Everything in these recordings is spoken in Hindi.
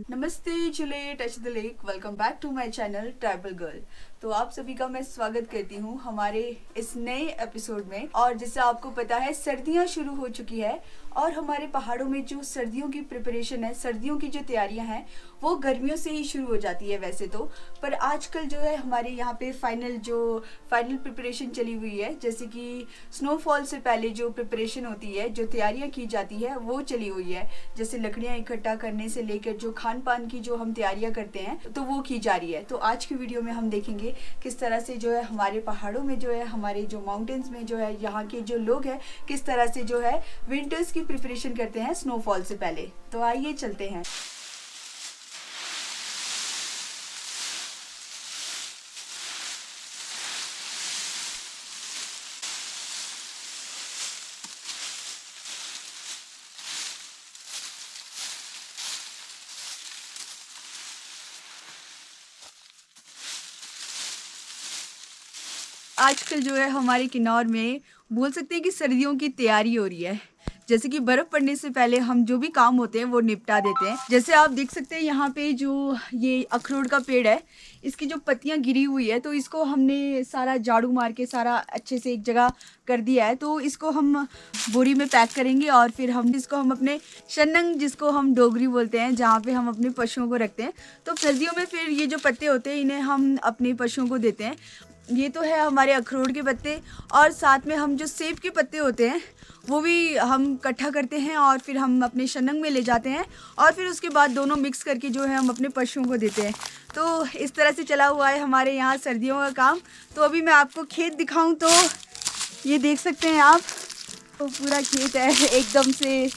नमस्ते चुले touch the lake. Welcome back to my channel tribal girl. तो आप सभी का मैं स्वागत करती हूँ हमारे इस नए एपिसोड में। और जैसे आपको पता है सर्दियाँ शुरू हो चुकी है और हमारे पहाड़ों में जो सर्दियों की प्रिपरेशन है, सर्दियों की जो तैयारियां हैं वो गर्मियों से ही शुरू हो जाती है वैसे तो। पर आजकल जो है हमारे यहाँ पे फाइनल प्रिपरेशन चली हुई है, जैसे कि स्नोफॉल से पहले जो प्रिपरेशन होती है, जो तैयारियां की जाती है वो चली हुई है। जैसे लकड़ियाँ इकट्ठा करने से लेकर जो खान पान की जो हम तैयारियां करते हैं तो वो की जा रही है। तो आज की वीडियो में हम देखेंगे किस तरह से जो है हमारे पहाड़ों में जो है, हमारे जो माउंटेन्स में जो है, यहाँ के जो लोग हैं किस तरह से जो है विंटर्स की प्रिपरेशन करते हैं स्नोफॉल से पहले। तो आइए चलते हैं। आजकल जो है हमारे किन्नौर में बोल सकते हैं कि सर्दियों की तैयारी हो रही है। जैसे कि बर्फ़ पड़ने से पहले हम जो भी काम होते हैं वो निपटा देते हैं। जैसे आप देख सकते हैं यहाँ पे जो ये अखरोट का पेड़ है, इसकी जो पत्तियाँ गिरी हुई है तो इसको हमने सारा झाड़ू मार के सारा अच्छे से एक जगह कर दिया है। तो इसको हम बोरी में पैक करेंगे और फिर हम अपने शनंग, जिसको हम डोगरी बोलते हैं, जहाँ पे हम अपने पशुओं को रखते हैं। तो सर्दियों में फिर ये जो पत्ते होते हैं इन्हें हम अपने पशुओं को देते हैं। ये तो है हमारे अखरोट के पत्ते, और साथ में हम जो सेब के पत्ते होते हैं वो भी हम इकट्ठा करते हैं और फिर हम अपने शनंग में ले जाते हैं और फिर उसके बाद दोनों मिक्स करके जो है हम अपने पशुओं को देते हैं। तो इस तरह से चला हुआ है हमारे यहाँ सर्दियों का काम। तो अभी मैं आपको खेत दिखाऊं तो ये देख सकते हैं आप, तो पूरा खेत है एकदम से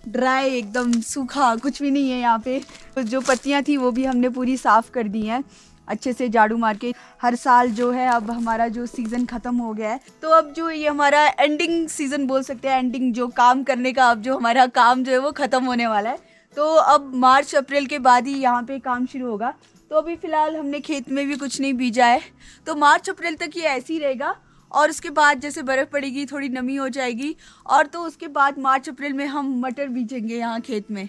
ड्राई, एकदम सूखा, कुछ भी नहीं है यहाँ पे। तो जो पत्तियाँ थी वो भी हमने पूरी साफ़ कर दी हैं अच्छे से झाड़ू मार के। हर साल जो है अब हमारा जो सीज़न ख़त्म हो गया है तो अब जो ये हमारा एंडिंग सीज़न बोल सकते हैं, एंडिंग जो काम करने का, अब जो हमारा काम जो है वो ख़त्म होने वाला है। तो अब मार्च अप्रैल के बाद ही यहाँ पे काम शुरू होगा। तो अभी फ़िलहाल हमने खेत में भी कुछ नहीं बीजा है, तो मार्च अप्रैल तक ये ऐसे ही रहेगा। और उसके बाद जैसे बर्फ़ पड़ेगी, थोड़ी नमी हो जाएगी, और तो उसके बाद मार्च अप्रैल में हम मटर बीजेंगे यहाँ खेत में।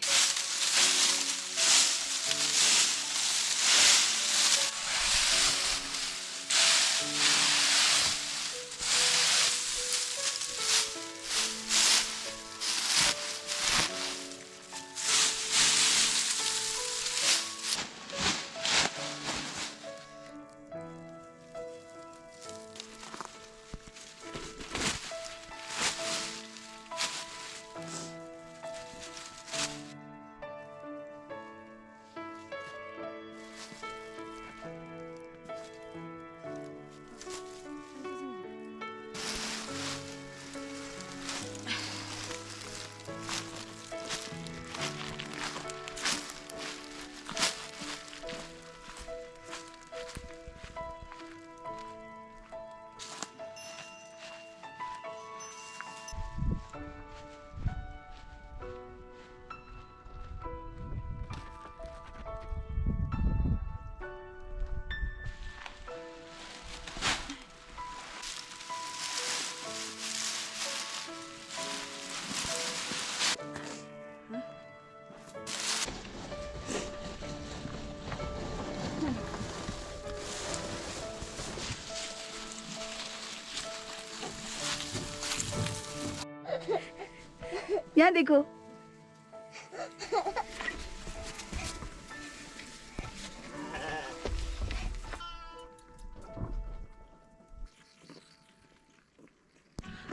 यहाँ देखो,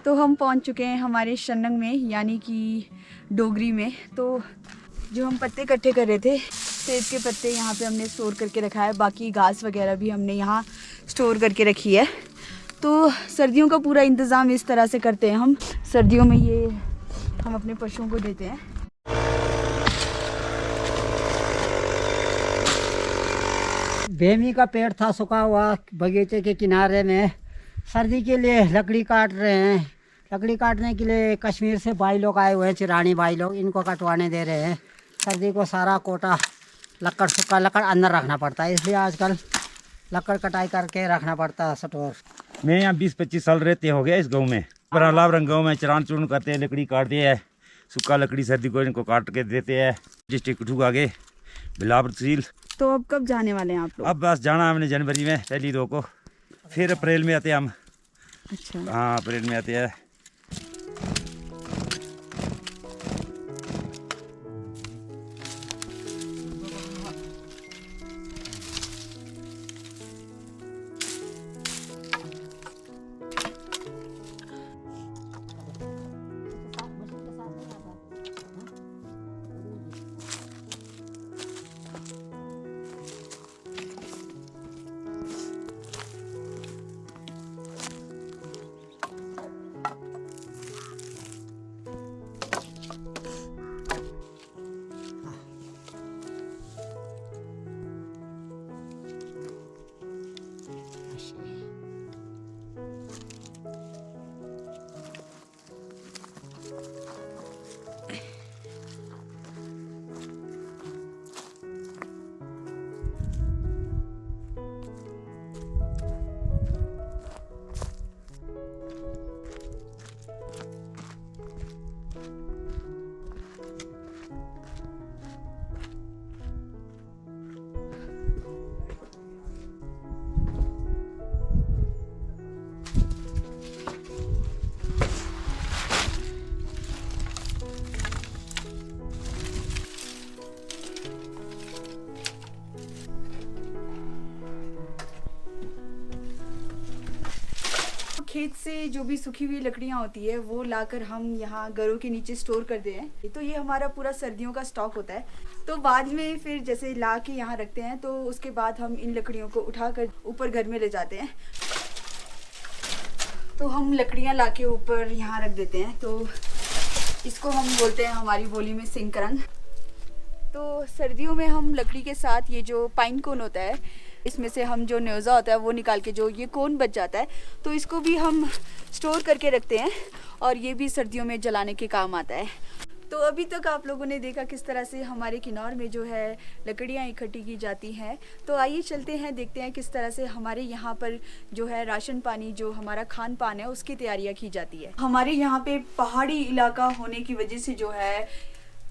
तो हम पहुंच चुके हैं हमारे शनंग में, यानी कि डोगरी में। तो जो हम पत्ते इकट्ठे कर रहे थे, सेब के पत्ते यहाँ पे हमने स्टोर करके रखा है, बाकी घास वगैरह भी हमने यहाँ स्टोर करके रखी है। तो सर्दियों का पूरा इंतज़ाम इस तरह से करते हैं हम। सर्दियों में ये हम अपने पशुओं को देते हैं। बेमी का पेड़ था सूखा हुआ बगीचे के किनारे में। सर्दी के लिए लकड़ी काट रहे हैं। लकड़ी काटने के लिए कश्मीर से भाई लोग आए हुए हैं, चिरानी भाई लोग, इनको कटवाने दे रहे हैं। सर्दी को सारा कोटा लकड़ सूखा लकड़ अंदर रखना पड़ता है, इसलिए आजकल लकड़ कटाई करके रखना पड़ता है स्टोर। मैं यहाँ 20-25 साल रहते हो गया इस गांव में। बरालावरंग गाँव में चरान चूर्ण करते हैं, लकड़ी काटते हैं, सूखा लकड़ी सर्दी को इनको काट के देते हैं। डिस्ट्रिक्ट कठुआ आगे बिलावर तहसील। तो अब कब जाने वाले हैं आप लोग? अब बस जाना हमने जनवरी में 1 को, फिर अप्रैल में आते हैं हम। अच्छा। हाँ अप्रैल में आते हैं। खेत से जो भी सूखी हुई लकड़ियाँ होती है वो लाकर हम यहाँ घरों के नीचे स्टोर करते हैं। तो ये हमारा पूरा सर्दियों का स्टॉक होता है। तो बाद में फिर जैसे ला के यहाँ रखते हैं, तो उसके बाद हम इन लकड़ियों को उठाकर ऊपर घर में ले जाते हैं। तो हम लकड़ियाँ ला के ऊपर यहाँ रख देते हैं। तो इसको हम बोलते हैं हमारी बोली में सिंकरंग। तो सर्दियों में हम लकड़ी के साथ ये जो पाइन कोन होता है, इसमें से हम जो न्योज़ा होता है वो निकाल के जो ये कोन बच जाता है, तो इसको भी हम स्टोर करके रखते हैं और ये भी सर्दियों में जलाने के काम आता है। तो अभी तक आप लोगों ने देखा किस तरह से हमारे किन्नौर में जो है लकड़ियाँ इकट्ठी की जाती हैं। तो आइए चलते हैं, देखते हैं किस तरह से हमारे यहाँ पर जो है राशन पानी, जो हमारा खान पान है, उसकी तैयारियाँ की जाती है। हमारे यहाँ पे पहाड़ी इलाका होने की वजह से जो है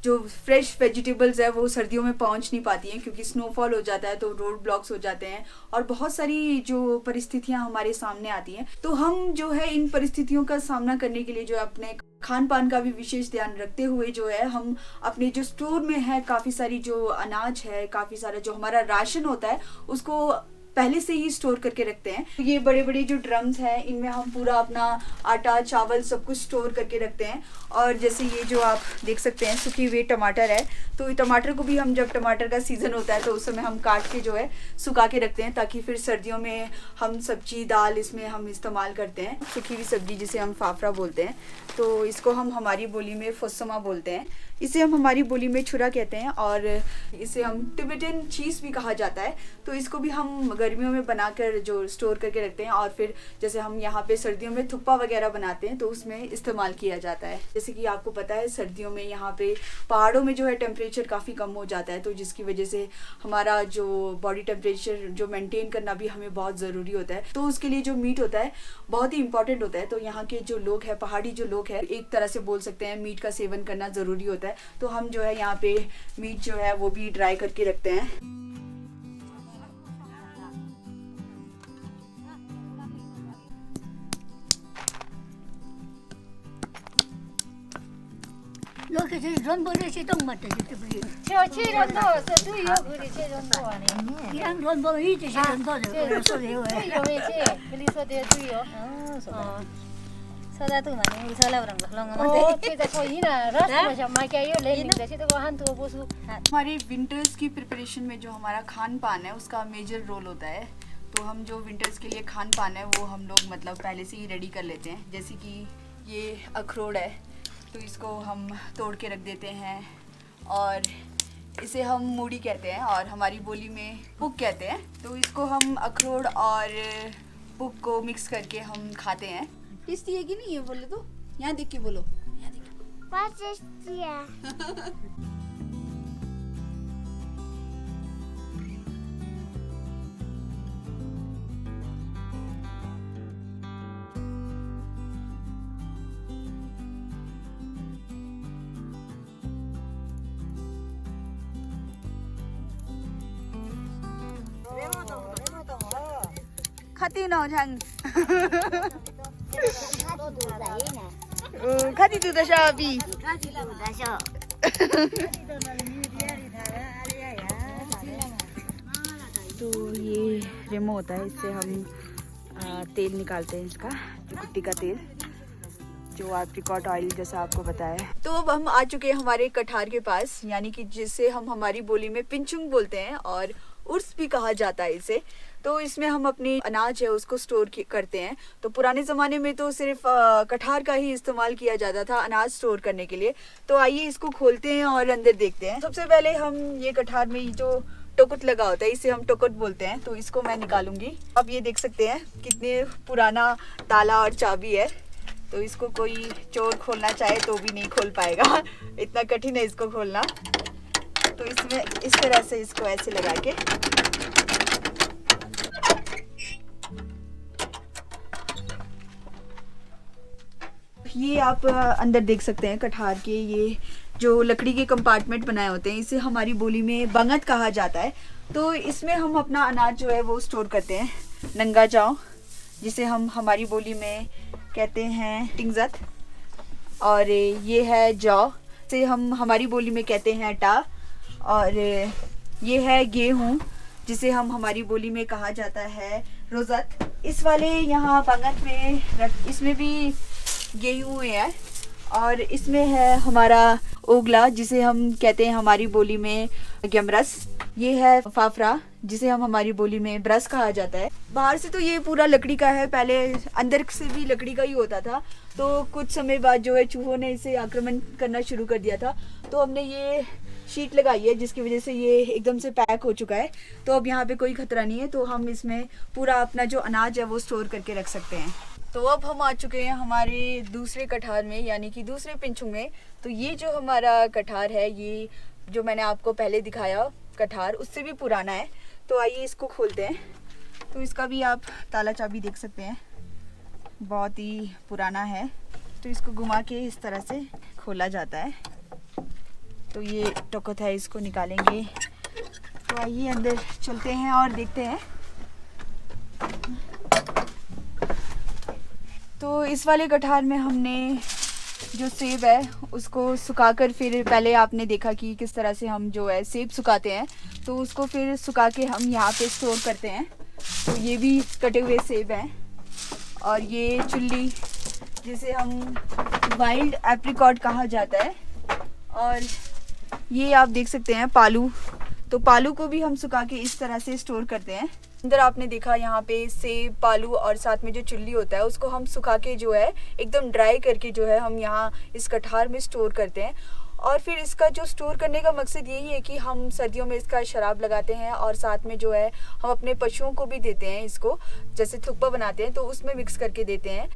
जो फ्रेश वेजिटेबल्स है वो सर्दियों में पहुंच नहीं पाती हैं, क्योंकि स्नोफॉल हो जाता है तो रोड ब्लॉक्स हो जाते हैं और बहुत सारी जो परिस्थितियां हमारे सामने आती हैं। तो हम जो है इन परिस्थितियों का सामना करने के लिए जो अपने खान पान का भी विशेष ध्यान रखते हुए जो है हम अपने जो स्टोर में है काफ़ी सारी जो अनाज है, काफ़ी सारा जो हमारा राशन होता है उसको पहले से ही स्टोर करके रखते हैं। तो ये बड़े बड़े जो ड्रम्स हैं इनमें हम पूरा अपना आटा चावल सब कुछ स्टोर करके रखते हैं। और जैसे ये जो आप देख सकते हैं सूखे हुए टमाटर है, तो टमाटर को भी हम जब टमाटर का सीज़न होता है तो उस समय हम काट के जो है सुखा के रखते हैं, ताकि फिर सर्दियों में हम सब्जी दाल इसमें हम इस्तेमाल करते हैं। सूखी हुई सब्जी जिसे हम फाफड़ा बोलते हैं, तो इसको हम हमारी बोली में फोसमा बोलते हैं। इसे हम हमारी बोली में छुरा कहते हैं और इसे हम टिबेटन चीज़ भी कहा जाता है। तो इसको भी हम गर्मियों में बनाकर जो स्टोर करके रखते हैं और फिर जैसे हम यहाँ पे सर्दियों में थुप्पा वगैरह बनाते हैं तो उसमें इस्तेमाल किया जाता है। जैसे कि आपको पता है सर्दियों में यहाँ पे पहाड़ों में जो है टेम्परेचर काफ़ी कम हो जाता है, तो जिसकी वजह से हमारा जो बॉडी टेम्परेचर जो मेंटेन करना भी हमें बहुत ज़रूरी होता है। तो उसके लिए जो मीट होता है बहुत ही इंपॉर्टेंट होता है। तो यहाँ के जो लोग हैं, पहाड़ी जो लोग हैं, एक तरह से बोल सकते हैं मीट का सेवन करना ज़रूरी होता है। तो हम जो है यहाँ पे मीट जो है वो भी ड्राई करके रखते हैं। हमारे विंटर्स की प्रिपरेशन में जो हमारा खान पान है उसका मेजर रोल होता है। तो हम जो विंटर्स के लिए खान पान है वो हम लोग मतलब पहले से ही रेडी कर लेते हैं। जैसे कि ये अखरोट है तो इसको हम तोड़ के रख देते हैं, और इसे हम मूढ़ी कहते हैं और हमारी बोली में पुक कहते हैं। तो इसको हम अखरोट और पुक को मिक्स करके हम खाते हैं। टेस्टी है कि नहीं है बोलो तो, यहाँ देख के बोलो। बहुत टेस्टी है। खाती ना झंग खाती तू दशा अभी। तो ये रेमो होता है, इससे हम तेल निकालते हैं, इसका कुट्टी का तेल जो एप्रिकॉट ऑयल जैसा आपको बताया। तो अब हम आ चुके हैं हमारे कठार के पास, यानी कि जिसे हम हमारी बोली में पिंचुंग बोलते हैं और उर्स भी कहा जाता है इसे। तो इसमें हम अपनी अनाज है उसको स्टोर करते हैं। तो पुराने ज़माने में तो सिर्फ कठार का ही इस्तेमाल किया जाता था अनाज स्टोर करने के लिए। तो आइए इसको खोलते हैं और अंदर देखते हैं। सबसे पहले हम ये कठार में जो टोकट लगा होता है इसे हम टोकट बोलते हैं। तो इसको मैं निकालूंगी। अब ये देख सकते हैं कितने पुराना ताला और चाबी है। तो इसको कोई चोर खोलना चाहे तो भी नहीं खोल पाएगा, इतना कठिन है इसको खोलना। तो इसमें इस तरह से इसको ऐसे लगा के ये आप अंदर देख सकते हैं कठार के ये जो लकड़ी के कंपार्टमेंट बनाए होते हैं, इसे हमारी बोली में बंगत कहा जाता है। तो इसमें हम अपना अनाज जो है वो स्टोर करते हैं। नंगा जाओ जिसे हम हमारी बोली में कहते हैं टिंगजत, और ये है जौ से हम हमारी बोली में कहते हैं टा, और ये है गेहूँ जिसे हम हमारी बोली में कहा जाता है रोज़त। इस वाले यहाँ बंगत में इसमें भी गेहूँ है, और इसमें है हमारा ओगला जिसे हम कहते हैं हमारी बोली में गमरस। ये है फाफरा जिसे हम हमारी बोली में ब्रश कहा जाता है। बाहर से तो ये पूरा लकड़ी का है, पहले अंदर से भी लकड़ी का ही होता था। तो कुछ समय बाद जो है चूहों ने इसे आक्रमण करना शुरू कर दिया था। तो हमने ये शीट लगाई है जिसकी वजह से ये एकदम से पैक हो चुका है। तो अब यहाँ पे कोई खतरा नहीं है। तो हम इसमें पूरा अपना जो अनाज है वो स्टोर करके रख सकते हैं। तो अब हम आ चुके हैं हमारे दूसरे कठार में, यानी कि दूसरे पिंचुंग में। तो ये जो हमारा कठार है, ये जो मैंने आपको पहले दिखाया कठार, उससे भी पुराना है। तो आइए इसको खोलते हैं। तो इसका भी आप ताला चाबी देख सकते हैं, बहुत ही पुराना है। तो इसको घुमा के इस तरह से खोला जाता है। तो ये टोकत है, इसको निकालेंगे। तो आइए अंदर चलते हैं और देखते हैं। तो इस वाले कठार में हमने जो सेब है उसको सुखाकर, फिर पहले आपने देखा कि किस तरह से हम जो है सेब सुखाते हैं, तो उसको फिर सुखा के हम यहाँ पे स्टोर करते हैं। तो ये भी कटे हुए सेब हैं, और ये चुल्ली जिसे हम वाइल्ड एप्रिकॉट कहा जाता है, और ये आप देख सकते हैं पालू। तो पालू को भी हम सुखा के इस तरह से स्टोर करते हैं। अंदर आपने देखा यहाँ पे सेब, पालू और साथ में जो चुल्ली होता है उसको हम सुखा के जो है एकदम ड्राई करके जो है हम यहाँ इस कठार में स्टोर करते हैं। और फिर इसका जो स्टोर करने का मकसद यही है कि हम सर्दियों में इसका शराब लगाते हैं, और साथ में जो है हम अपने पशुओं को भी देते हैं। इसको जैसे थुक्पा बनाते हैं तो उसमें मिक्स करके देते हैं।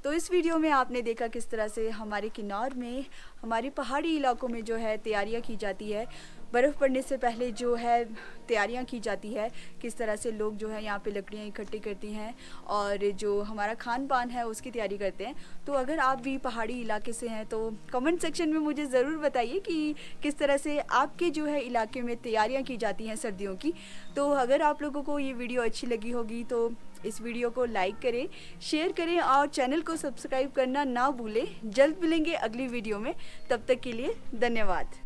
तो इस वीडियो में आपने देखा किस तरह से हमारे किन्नौर में, हमारे पहाड़ी इलाकों में जो है तैयारियां की जाती है। बर्फ़ पड़ने से पहले जो है तैयारियां की जाती है, किस तरह से लोग जो है यहाँ पे लकड़ियाँ इकट्ठी करती हैं और जो हमारा खान पान है उसकी तैयारी करते हैं। तो अगर आप भी पहाड़ी इलाके से हैं तो कमेंट सेक्शन में मुझे ज़रूर बताइए कि किस तरह से आपके जो है इलाके में तैयारियाँ की जाती हैं सर्दियों की। तो अगर आप लोगों को ये वीडियो अच्छी लगी होगी तो इस वीडियो को लाइक करें, शेयर करें और चैनल को सब्सक्राइब करना ना भूलें। जल्द मिलेंगे अगली वीडियो में, तब तक के लिए धन्यवाद।